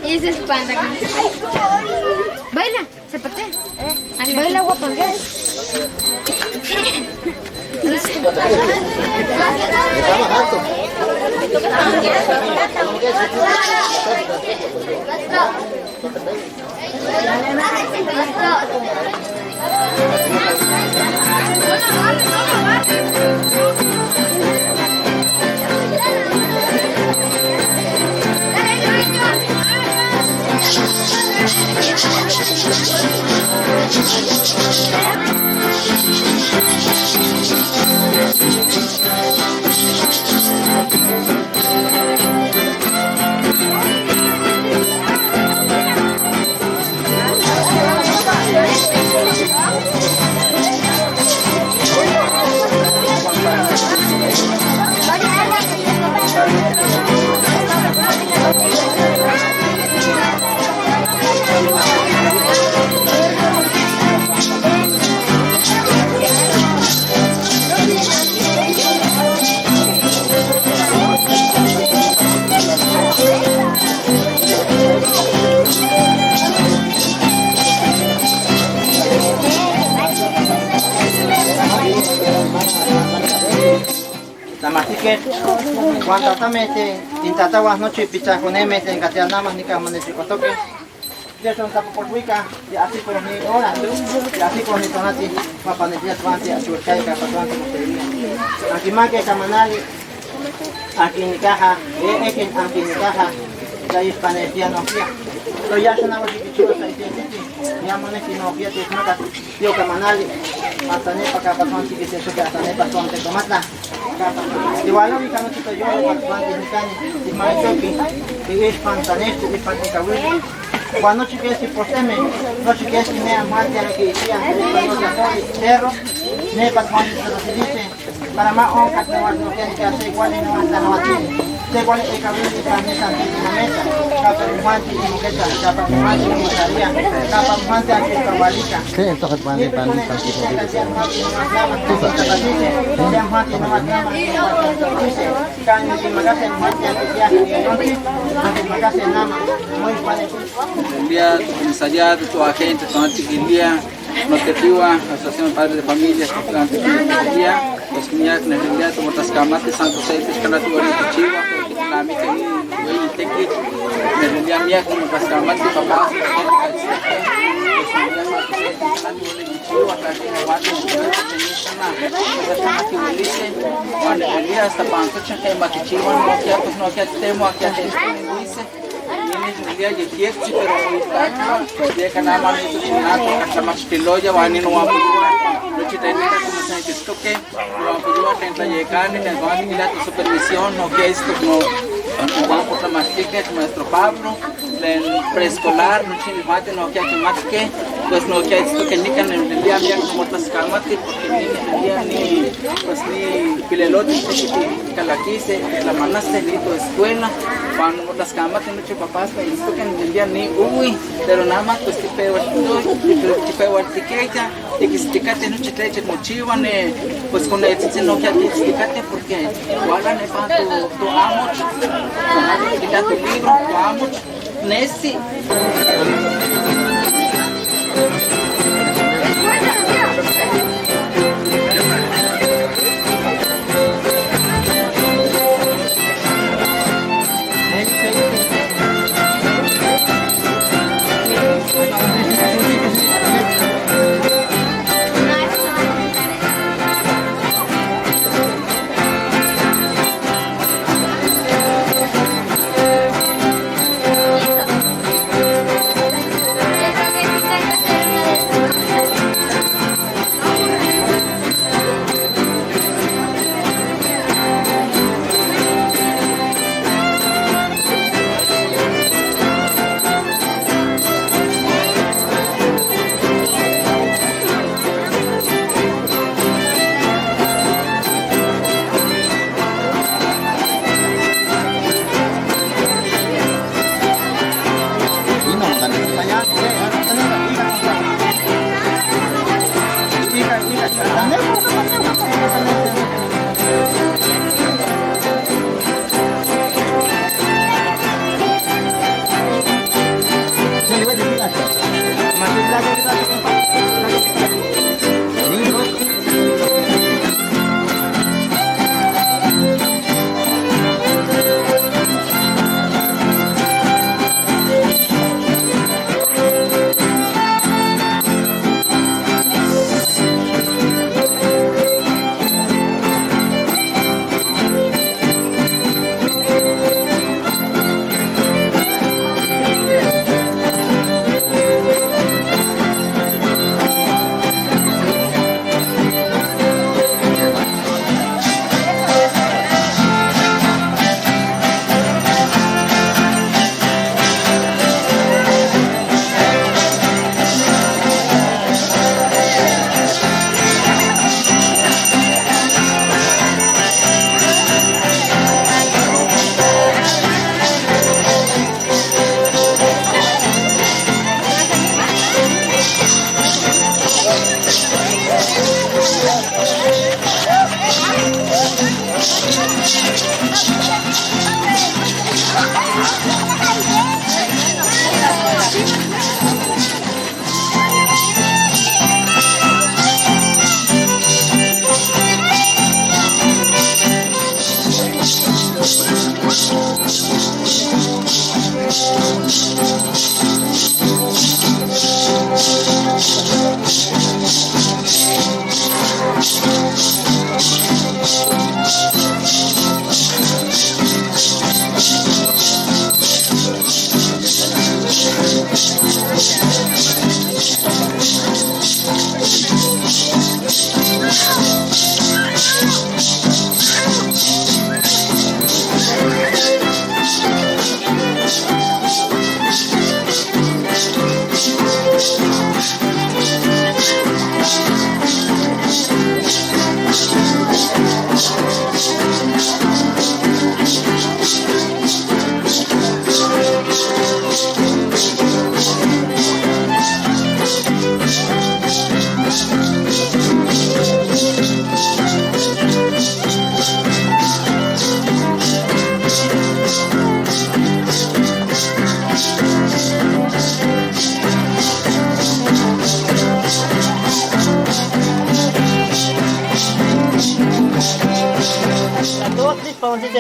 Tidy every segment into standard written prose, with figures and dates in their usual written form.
Ese es panda. Baila, se patea. Baila guapanga. Namaste cuando tamete intatawas noche pichajonemete en cateanamas ni camonete cotoque de son tapo por huica y así por mi hora y así por mi tonati papanetia tuanti a su chai capatuanti motería aquí más que camanali aquí ni caja aquí ni caja ya es panetia no fía pero ya son algo chiquichudos ahí ya moneti no fía te nota yo camanali hasta nepa capatuanti que se suque hasta nepa tuante tomata igual no ubicamos yo capatuanti ni cani y es pantanesto y panticawili cuando chiques si poseme no chiques si me amante a lo que decía cerro ne patmani se dice para más on que no tiene que hacer igual no anda no tiene de igual el cabello de carne santísima mesa capa mante y moqueta capa mante y mozaría capa mante aquí cabalica sí entonces pueden pan enviar comisariado, toda a gente, toda a antiquilía, no te piwa, asociación de padres de familia, toda a antiquilía, los niños que necesitan tomar las camas de Santo Centes, que la tuve en Chihuahua, porque la mitad de tequi, necesitan mía como las camas de papás, hasta pancocha que maquichiwan no que pues no que temo que te dice ni día que quiere pero de que nada más hasta más que lo ya van en una lo que tiene como se que esto que lo pudo tentar llegar en el banco y la supervisión no que esto no vamos por la mastica nuestro Pablo del preescolar no tiene mate no que más que pues no que esto que ni can en el día mía como otras calmate porque ni pues ni pilelote que la quise la manaste ni tu escuela cuando otras calmate mucho papás me esto que en el día ni uy pero nada más pues que feo el tiqueta y que esticate no chete mochivan pues con el no que esticate porque igual ne pa tu amo quita tu libro tu amo Nessi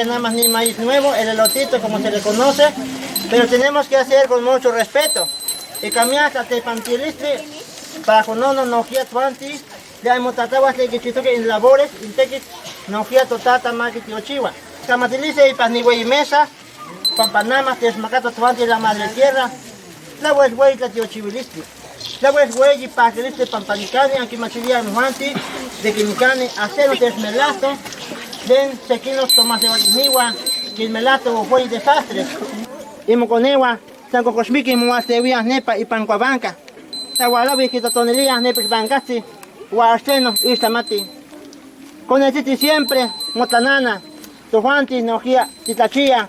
Nada más ni maíz nuevo, el elotito como se le conoce, pero tenemos que hacer con mucho respeto. y cambiata te pantiliste para que no gira tuanti ya hemos tratado de que chitoque en labores y te no gira totata más que tiochiwa camatilice y pasniwe mesa pampanama te esmacata tuanti la madre tierra la güey la tiochiviliste la güey y paquiliste pampanicani aunque machilia muanti de quimicani acero te esmelato den sequinos tomas de niwa que melato fue desastre y moconewa tanto cosmiki muastevia nepa y pancuabanca tawalabi que totonería nepes bancasti guasteno y tamati con el titi siempre motanana tojuanti nogia titachia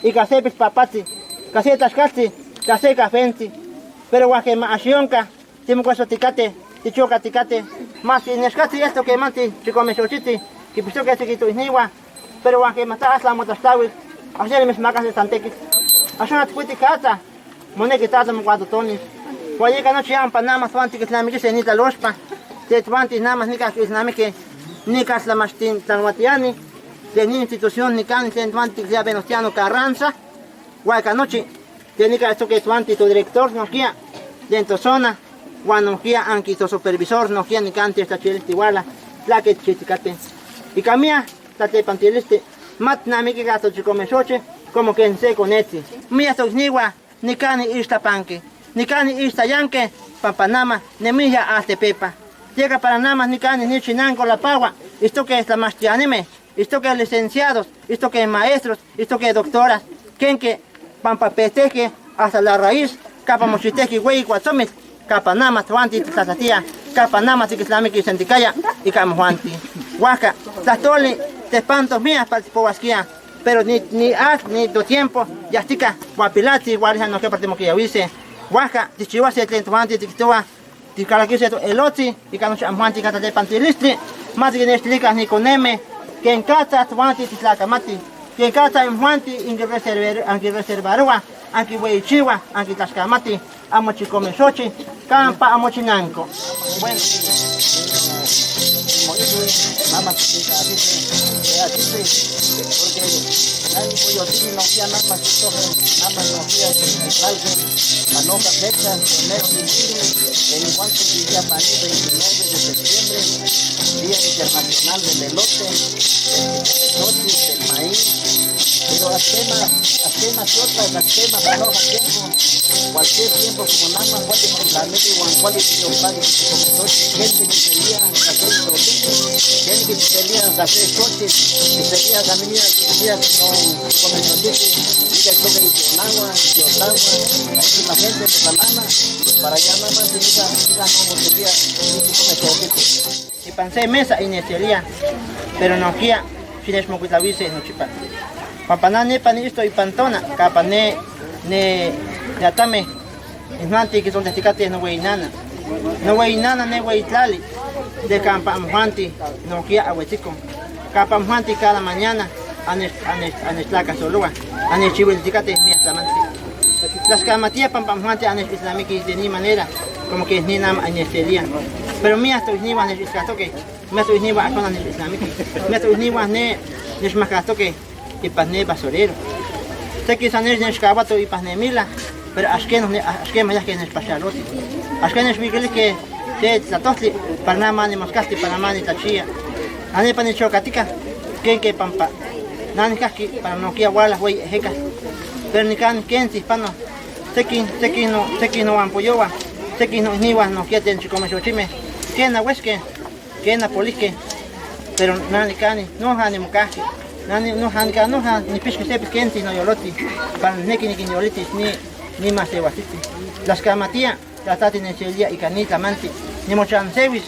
y casepis papati casetas casti caseca fenti pero guaje maashionka timo cuaso ticate tichoca ticate más inescati esto que manti chicome xochiti que piso que se quito niwa pero guaje matas la motastawi ayer mis macas de tantequis ayer at puti cata moneki tata mo cuatro tonis Oye, que no chiam panama suanti que tlamiki se nita lospa, te tuanti namas nika que islamike nika slamastin tanwatiani, de ni institución ni can te tuanti que ya Venustiano Carranza, guayca noche, de nika esto que tuanti tu director no guía dentro zona, guano guía anki tu supervisor no guía ni cante esta chiliste iguala, la que chiticate. Y camia, tate pantiliste, mat namiki gato chicome soche, como que en seco neti. Mia to niwa ni cani ista panque. Nikani ista yanque, pampanama, nemilla hasta pepa. Llega para namas nikani ni chinango la pagua. Esto que es la mastianime, esto que es licenciados, esto que es maestros, esto que es doctoras. Quien que pampapeteque hasta la raíz, capa mochiteque güey cuatzomit, capa nama tuanti tatatía, capa nama tiquislamiki senticaya y camuanti. Huaca, tatoli te espantos mías para pobasquia. Pero ni haz ni tu tiempo, ya estica, guapilati, guarija no que partimos que ya huise. Waka, tichiwa se tentuanti tikitoa, tikalaki se eloti, y canoche amuanti kata de pantilistri, mati que nestlika ni coneme, que en kata tuanti titlacamati, que en kata amuanti anki reservarua, anki weichiwa, anki tascamati, amochi comesochi, campa amochinanco. Bueno, mamá, porque yo sí no hacía nada más no hacía manoca fecha, primero de julio, el igual que vivía París, 29 de septiembre, Día Internacional del Elote, del maíz, pero las temas otras, las temas manoca tiempo, cualquier tiempo como nada más, cuál es cuál es el plan que comenzó, gente que sería hacer productos, gente que sería hacer coches, que sería también no comenzó dice el toque de agua, la gente de Panamá, para allá nada más no sería y pensé mesa y necería, pero no quiera, si les moquitavice no chipa. Papaná ne pan esto y pantona, capa ne atame, es manti que son testicates no güey nana ne güey tlali, de campa amuanti, no quiera ahuetico, capa amuanti cada mañana, aneslaca solua, anechihuelticate mi aslamanti. Las camatías pampamuanti aneslamiki de ni manera, como que ni nam anestería. Pero mi hasta ni van escatoque, me hasta ni van a islamiki, me hasta ni van ne desmacatoque y pasne basurero. Sé que sanes ne escabato y pasne mila, pero asque más que en espachalote. Asque en miguel que de tlatosli, Panamá ni moscasti, Panamá ni tachía. Ane panichocatica, que pampa. Nani kaki para no kia wala güey heka. Pero ni can quien si pano. Seki no ampoyowa. Seki no niwa no kia ten chikome chochime. Quien na huesque, quien na polique. Pero nani cani no hani mukaji. Nani no han ka no han ni pisque sepis quien si no yoloti. Para neki ni yolitis ni más de wasiti. Las camatia la tati en celia y canita manti. Ni mochan sevis.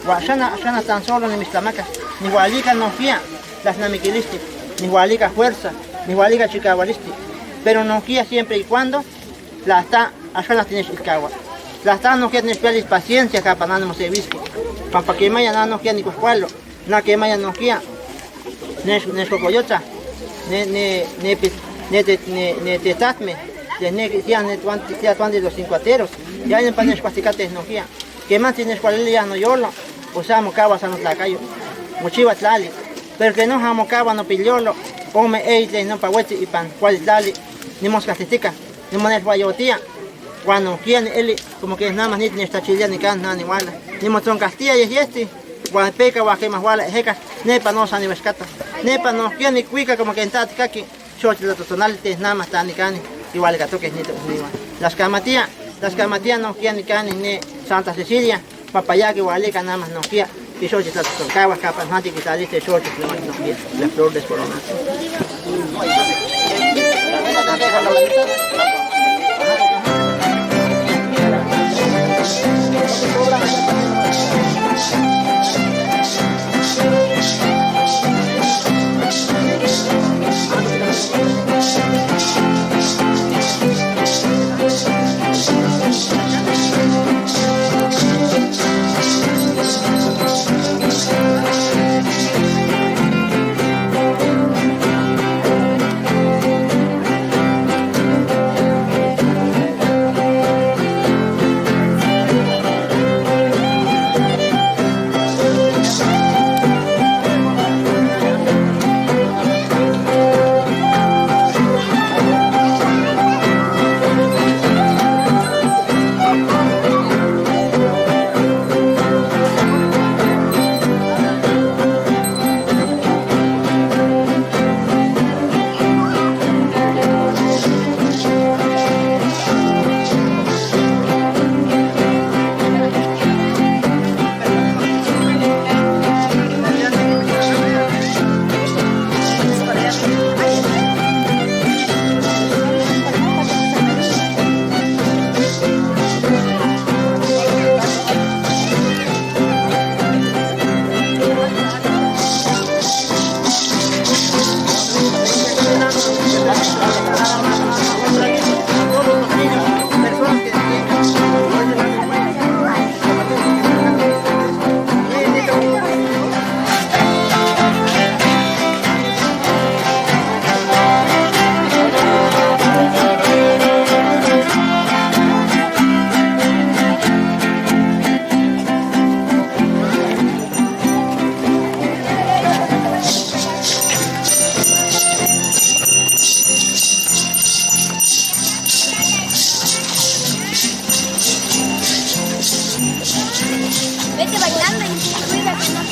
Shana tan solo ni mis tamacas. Ni walika no fia. Las namiquilisti. Ni gualica fuerza, ni gualica chicagualisti, pero no quiera siempre y cuando la está, allá la tienes iscagua. La está no quiere tener paciencia acá para no se visque, para que maya no quiera ni coscualo, na que maya no quiera, ne cocoyota, ne tetatme, ne tuan de los cincuateros, ya en panes cuasticates no quiera, que más tienes cualidad no yolo, usamos caguas a los lacayo, mochiva tlali. Pero que no jamocaba no pillolo, come eite no pahueti y pan, cual dali, ni moscatetica, ni monet guayotía, cuando quién él como que nada más ni esta chilla ni can nada ni wala ni mostrón Castilla y este guapeca guaquema wala heca nepa no sani vescata nepa no quién ni cuica como que en taticaki chochi la totonalite nada más tan ni can igual que toques ni las camatías no quién ni can ni Santa Cecilia papaya que wale nada más no quién y chochi la totoncawa capas nati que está liste chochi no quién la flor de corona. Vete bailando y cuida que no